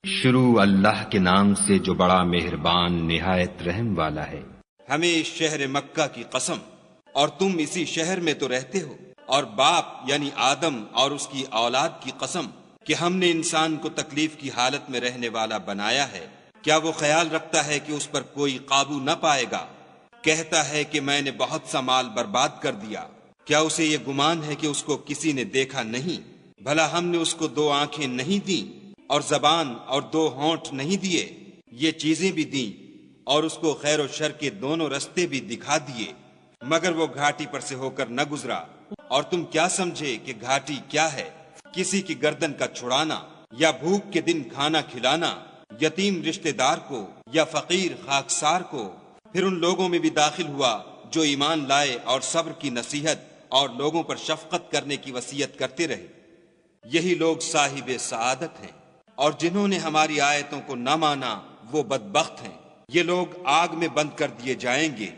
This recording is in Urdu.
شروع اللہ کے نام سے جو بڑا مہربان نہایت رحم والا ہے۔ ہمیں اس شہر مکہ کی قسم، اور تم اسی شہر میں تو رہتے ہو، اور باپ یعنی آدم اور اس کی اولاد کی قسم کہ ہم نے انسان کو تکلیف کی حالت میں رہنے والا بنایا ہے۔ کیا وہ خیال رکھتا ہے کہ اس پر کوئی قابو نہ پائے گا؟ کہتا ہے کہ میں نے بہت سا مال برباد کر دیا۔ کیا اسے یہ گمان ہے کہ اس کو کسی نے دیکھا نہیں؟ بھلا ہم نے اس کو 2 آنکھیں نہیں دیں، اور زبان اور 2 ہونٹ نہیں دیے؟ یہ چیزیں بھی دیں، اور اس کو خیر و شر کے دونوں رستے بھی دکھا دیے، مگر وہ گھاٹی پر سے ہو کر نہ گزرا۔ اور تم کیا سمجھے کہ گھاٹی کیا ہے؟ کسی کی گردن کا چھڑانا، یا بھوک کے دن کھانا کھلانا، یتیم رشتہ دار کو یا فقیر خاکسار کو۔ پھر ان لوگوں میں بھی داخل ہوا جو ایمان لائے اور صبر کی نصیحت اور لوگوں پر شفقت کرنے کی وصیت کرتے رہے۔ یہی لوگ صاحب سعادت ہیں، اور جنہوں نے ہماری آیتوں کو نہ مانا وہ بدبخت ہیں۔ یہ لوگ آگ میں بند کر دیے جائیں گے،